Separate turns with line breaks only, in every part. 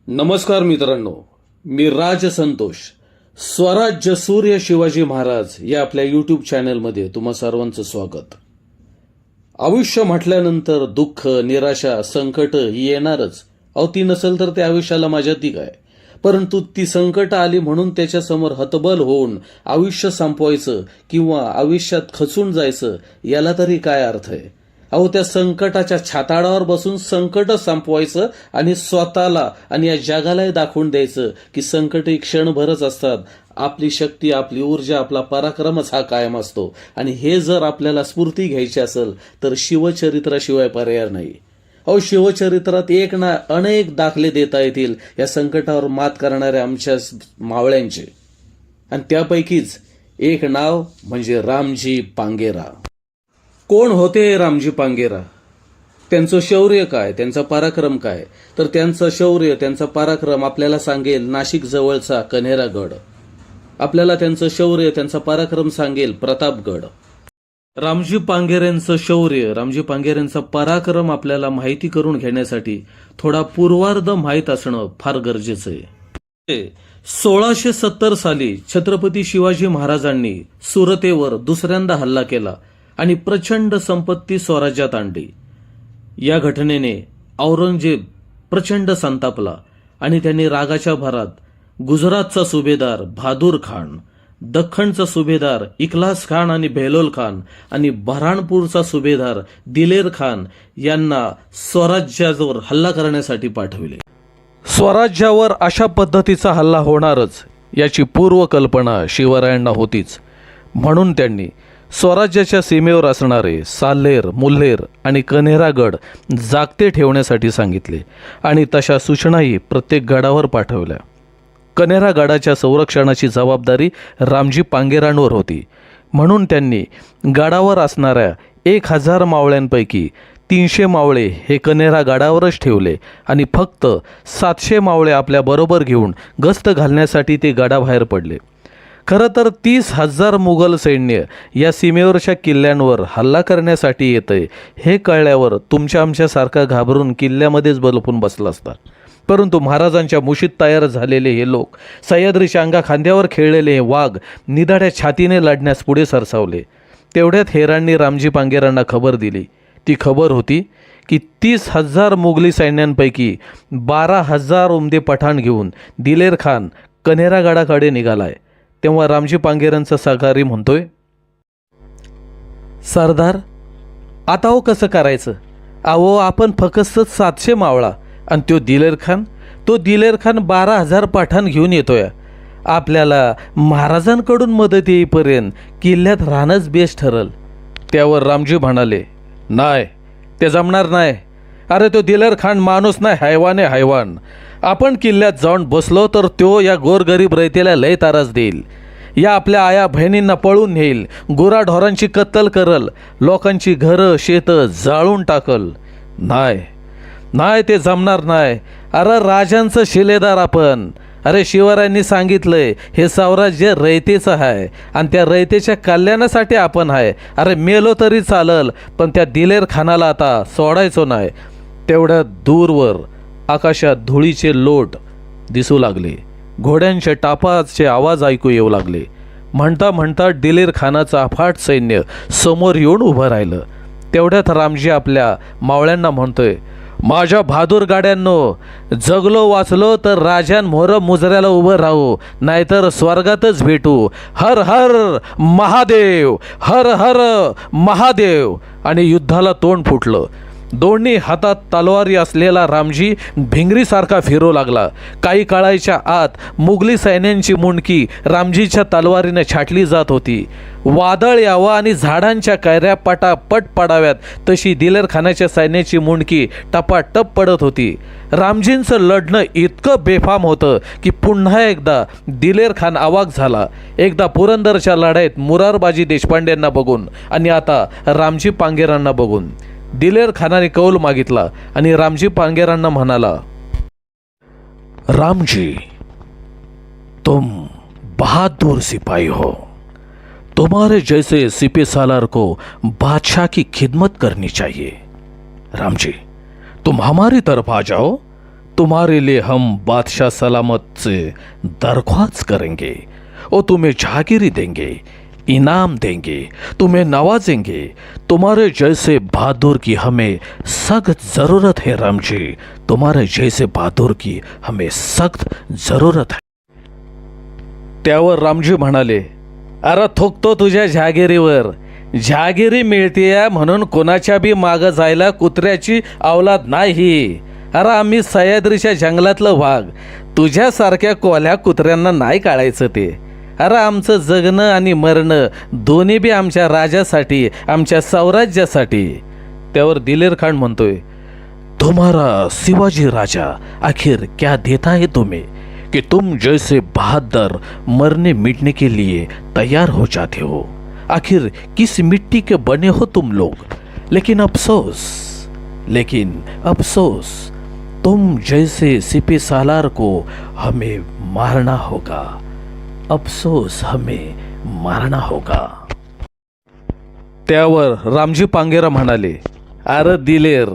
नमस्कार मित्रांनो, मी राज संतोष. स्वराज्य सूर्य शिवाजी महाराज या आपल्या यूट्यूब चॅनलमध्ये तुम्हा सर्वांचं स्वागत. आयुष्य म्हटल्यानंतर दुःख, निराशा, संकट ही येणारच. अहो, ती नसेल तर त्या आयुष्याला मजा ती काय. परंतु ती संकट आली म्हणून त्याच्यासमोर हतबल होऊन आयुष्य संपवायचं किंवा आयुष्यात खचून जायचं, याला तरी काय अर्थ आहे. अहो, त्या संकटाच्या छाताडावर बसून संकट संपवायचं आणि स्वतःला आणि या जगालाही दाखवून द्यायचं की संकट ही क्षणभरच असतात. आपली शक्ती, आपली ऊर्जा, आपला पराक्रमच हा कायम असतो. आणि हे जर आपल्याला स्फूर्ती घ्यायची असेल तर शिवचरित्राशिवाय पर्याय नाही. अहो, शिवचरित्रात एक ना अनेक दाखले देता येतील या संकटावर मात करणाऱ्या आमच्या मावळ्यांचे. आणि त्यापैकीच एक नाव म्हणजे रामजी पांगेरा. कोण होते रामजी पांगेरा? त्यांचं शौर्य काय, त्यांचा पराक्रम काय? तर त्यांचं शौर्य, त्यांचा पराक्रम आपल्याला सांगेल नाशिक जवळचा कन्हेरागड. आपल्याला त्यांचं शौर्य, त्यांचा पराक्रम सांगेल प्रतापगड. रामजी पांगेरेंचं शौर्य, रामजी पांगेरेंचा पराक्रम आपल्याला माहिती करून घेण्यासाठी थोडा पूर्वार्ध माहीत असणं फार गरजेचं आहे. 1670 साली छत्रपती शिवाजी महाराजांनी सुरतेवर दुसऱ्यांदा हल्ला केला आणि प्रचंड संपत्ती स्वराज्यात आणली. या घटनेने औरंगजेब प्रचंड संतापला आणि त्यांनी रागाच्या भरात गुजरातचा सुभेदार बहादूर खान, दख्खनचा सुभेदार इखलास खान आणि बेहलोल खान आणि बऱ्हाणपूरचा सुभेदार दिलेर खान यांना स्वराज्यावर हल्ला करण्यासाठी पाठविले. स्वराज्यावर अशा पद्धतीचा हल्ला होणारच याची पूर्वकल्पना शिवरायांना होतीच. म्हणून त्यांनी स्वराज्याच्या सीमेवर असणारे साल्हेर, मुल्हेर आणि कन्हेरागड जागते ठेवण्यासाठी सांगितले आणि तशा सूचनाही प्रत्येक गडावर पाठवल्या. कन्हेरागडाच्या संरक्षणाची जबाबदारी रामजी पांगेरांवर होती. म्हणून त्यांनी गडावर असणाऱ्या 1000 मावळ्यांपैकी 300 मावळे हे कन्हेरागडावरच ठेवले आणि फक्त 700 मावळे आपल्याबरोबर घेऊन गस्त घालण्यासाठी ते गडाबाहेर पडले. खरं तर 30,000 मुघल सैन्य या सीमेवरच्या किल्ल्यांवर हल्ला करण्यासाठी येतंय हे कळल्यावर तुमच्या आमच्यासारखा घाबरून किल्ल्यामध्येच लपून बसला असता. परंतु महाराजांच्या मुशीत तयार झालेले हे लोक, सह्याद्रीच्या अंगा खांद्यावर खेळलेले हे वाघ निधाड्या छातीने लढण्यास पुढे सरसावले. तेवढ्यात हेरांनी रामजी पांगेरांना खबर दिली. ती खबर होती की 30,000 मुघली सैन्यांपैकी 12,000 उमदे पठाण घेऊन दिलेर खान कन्हेरागडाकडे निघालाय. तेव्हा रामजी पांगेरांचा सहकारी म्हणतोय, सरदार, आता हो कसं करायचं? अहो, आपण फक्त 700 मावळा आणि तो दिलेर खान 12,000 पठाण घेऊन येतोय. आपल्याला महाराजांकडून मदत येईपर्यंत किल्ल्यात राहणंच बेस्ट ठरल. त्यावर रामजी म्हणाले, नाही, ते जमणार नाही. अरे, तो दिलेर खान माणूस नाही, हैवान आहे, हैवान. आपण किल्ल्यात जाऊन बसलो तर तो या गोरगरीब रयतेला लय तारास देईल. या आपल्या आया बहिणींना पळून नेईल, गुराढोरांची कत्तल करल, लोकांची घरं शेतं जाळून टाकल. नाही, ते जमणार नाही. अरे, राजांचं शिलेदार आपण. अरे, शिवरायांनी सांगितलंय हे स्वराज्य रयतेचं आहे आणि त्या रयतेच्या कल्याणासाठी आपण आहे. अरे, मेलो तरी चालल, पण त्या दिलेर खानाला आता सोडायचो नाही. तेवढ्या दूरवर आकाशात धुळीचे लोट दिसू लागले. घोड्यांच्या टापाचे आवाज ऐकू येऊ लागले. म्हणता म्हणता दिलेर खानाचं अफाट सैन्य समोर येऊन उभं राहिलं. तेवढ्यात रामजी आपल्या मावळ्यांना म्हणतोय, माझ्या बहादूर गाड्यांनो, जगलो वाचलो तर राजांमोर मुजऱ्याला उभं राहू, नाहीतर स्वर्गातच भेटू. हर हर महादेव, हर हर महादेव. आणि युद्धाला तोंड फुटलं. दोन्ही हातात तलवारी असलेला रामजी भिंगरीसारखा फिरू लागला. काही काळाच्या आत मुघली सैन्यांची मुंडकी रामजीच्या तलवारीने छाटली जात होती. वादळ यावं आणि झाडांच्या कैऱ्या पटापट पडाव्यात तशी दिलेर खानाच्या सैन्याची मुंडकी टपाटप पडत होती. रामजींचं लढणं इतकं बेफाम होतं की पुन्हा एकदा दिलेर खान अवाक झाला. एकदा पुरंदरच्या लढाईत मुरारबाजी देशपांडेंना बघून आणि आता रामजी पांगेरांना बघून. दिलेर खानाने कौल मागितला आणि रामजी पांगेरांना म्हणाला, रामजी, तुम बहादुर सिपाही हो. तुम्हारे जैसे सिपे सालार को बादशाह की खिदमत करनी चाहिए. रामजी, तुम हमारी तरफ आ जाओ, तुम्हारे लिए हम बादशाह सलामत से दरख्वास्त करेंगे और तुम्हें जागीरी देंगे, इनाम देंगे, तुम्हें नवाजेंगे। तुम्हारे जैसे बहादुर की हमें सख्त ज़रूरत है राम जी, तुम्हारे जैसे बहादुर की हमें सख्त ज़रूरत है। त्यावर रामजी म्हणाले, अरे थुकतो तुझ्या जहागिरीवर, जहागिरी मिळते म्हणून कोणाच्या बी मागं जायला कुत्र्याची अवलाद नाही। अरे आम्ही सह्याद्रीच्या जंगलातलं वाघ, तुझ्यासारख्या कोल्या कुत्र्यांना नाही काढायचं ते। अरे आमचं जगणं आणि मरणं दोन्ही बी आमच्या राजासाठी, आमच्या साम्राज्यासाठी। त्यावर दिलेर खान म्हणतोय, तुम्हारा शिवाजी राजा आखिर क्या देता है तुम्हें कि तुम जैसे बहादुर मरने मिटने के लिए तैयार हो जाते हो। आखिर किस मिट्टी के बने हो तुम लोग। लेकिन अफसोस तुम जैसे सिपी सालार को हमें मारना होगा, अफसोस हमें मारना होगा। त्यावर रामजी पांगेरा म्हणाले, अरे दिलेर,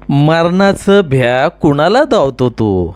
मरणाचं भ्या कुणाला धावतो तू?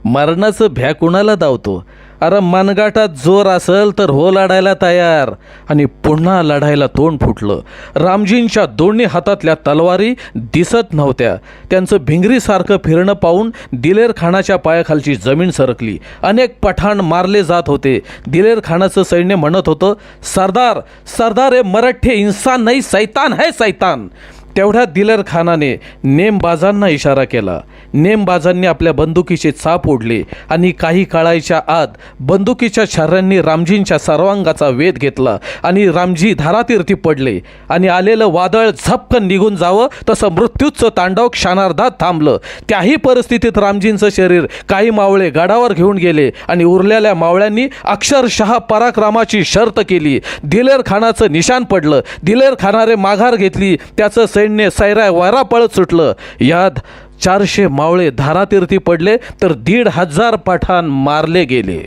मरणाचं भ्या कुणाला धावतो? अरे मनगाटात जोर असेल तर हो लढायला तयार। आणि पुन्हा लढायला तोंड फुटलं। रामजींच्या दोन्ही हातातल्या तलवारी दिसत नव्हत्या। त्यांचं भिंगरीसारखं फिरणं पाहून दिलेर खानाच्या पायाखालची जमीन सरकली। अनेक पठाण मारले जात होते। दिलेर खानाचं सैन्य म्हणत होतं, सरदार सरदार, हे मराठे इंसान नाही, सैतान है सैतान। तेवढ्यात दिलेर खानाने नेमबाजांना इशारा केला। नेमबाजांनी आपल्या बंदुकीचे चाप ओढले आणि काही काळाच्या आत बंदुकीच्या छर्यांनी रामजींच्या सर्वांगाचा वेध घेतला आणि रामजी धारातीर्थी पडले आणि आलेलं वादळ झपकन निघून जावं तसं मृत्यूचं तांडव क्षणार्धात थांबलं। त्याही परिस्थितीत रामजींचं शरीर काही मावळे गडावर घेऊन गेले आणि उरलेल्या मावळ्यांनी अक्षरशः पराक्रमाची शर्त केली। दिलेर खानाचं निशाण पडलं। दिलेर खानाने माघार घेतली। त्याचं सैन्य सैरा वारा पळत सुटलं। यात 400 मावळे धारातीर्थी पडले तर 1,500 पठाण मारले गेले।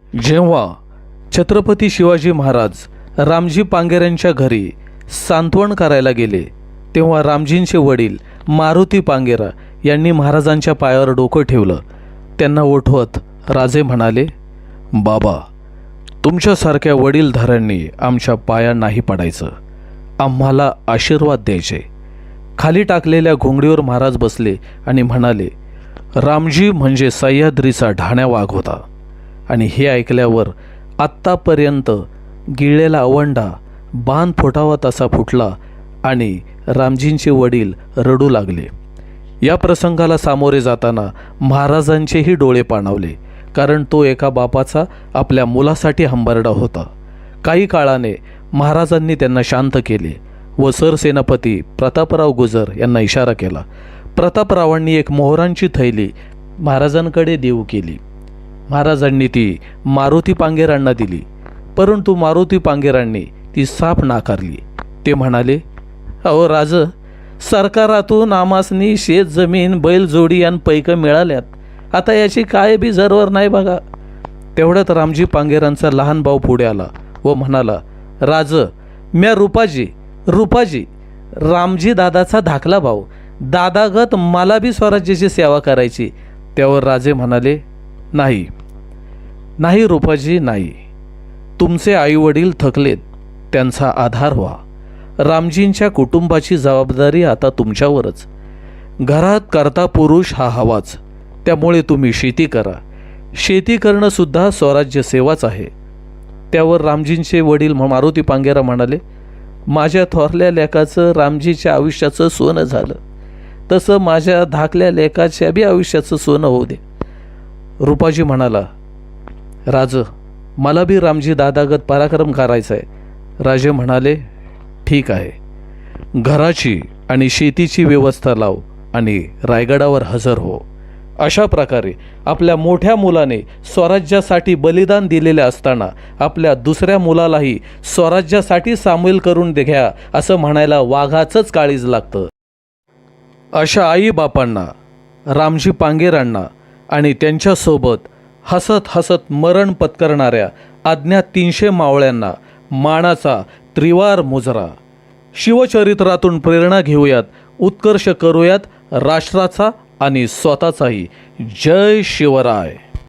जेव्हा छत्रपती शिवाजी महाराज रामजी पांगेऱ्यांच्या घरी सांत्वन करायला गेले तेव्हा रामजींचे वडील मारुती पांगेरा यांनी महाराजांच्या पायावर डोकं ठेवलं। त्यांना ओठवत राजे म्हणाले, बाबा, तुमच्यासारख्या वडीलधाऱ्यांनी आमच्या पाया नाही पडायचं, आम्हाला आशीर्वाद द्यायचे। खाली टाकलेल्या घोंगडीवर महाराज बसले आणि म्हणाले, रामजी म्हणजे सह्याद्रीचा ढाण्या वाघ होता। आणि हे ऐकल्यावर आत्तापर्यंत गिळलेला अवंडा बाण फुटावा तसा फुटला आणि रामजींचे वडील रडू लागले। या प्रसंगाला सामोरे जाताना महाराजांचेही डोळे पाणावले, कारण तो एका बापाचा आपल्या मुलासाठी हंबरडा होता। काही काळाने महाराजांनी त्यांना शांत केले व सरसेनापती प्रतापराव गुजर यांना इशारा केला। प्रतापरावांनी एक मोहरांची थैली महाराजांकडे देऊ केली। महाराजांनी ती मारुती पांगेरांना दिली, परंतु मारुती पांगेरांनी ती साफ नाकारली। ते म्हणाले, अहो राज, सरकारातून आमासनी शेत जमीन बैलजोडी यांपैकी मिळाल्यात, आता याची काय बी जरवर नाही बघा। तेवढ्यात रामजी पांगेरांचा लहान भाऊ पुढे आला व म्हणाला, राज, म्या रूपाजी रामजी दादाचा धाकला भाऊ, दादागत मला बी स्वराज्याची सेवा करायची। त्यावर राजे म्हणाले, नाही रूपाजी, नाही, तुमचे आईवडील थकलेत, त्यांचा आधार व्हा। रामजींच्या कुटुंबाची जबाबदारी आता तुमच्यावरच। घरात करता पुरुष हा हवाच, त्यामुळे तुम्ही शेती करा। शेती करणं सुद्धा स्वराज्य सेवाच आहे। त्यावर रामजींचे वडील मारुती पांगेरा म्हणाले, माझ्या थोरल्या लेकाचं रामजीच्या आयुष्याचं सोनं झालं, तसं माझ्या धाकल्या लेकाच्या बी आयुष्याचं सोनं होऊ दे। रूपाजी म्हणाला, राज, मला बी रामजी दादागत पराक्रम करायचा आहे। राजे म्हणाले, ठीक आहे, घराची आणि शेतीची व्यवस्था लाव आणि रायगडावर हजर हो। अशा प्रकारे आपल्या मोठ्या मुलाने स्वराज्यासाठी बलिदान दिलेले असताना आपल्या दुसऱ्या मुलालाही स्वराज्यासाठी सामील करून घ्या असं म्हणायला वाघाचंच काळीज लागतं। अशा आईबापांना, रामजी पांगेरांना आणि त्यांच्यासोबत हसत हसत मरण पत्करणाऱ्या अज्ञात 300 मावळ्यांना मानाचा त्रिवार मुजरा। शिवचरित्रातून प्रेरणा घेऊयात, उत्कर्ष करूयात राष्ट्राचा आणि स्वतःचाही जय शिवराय.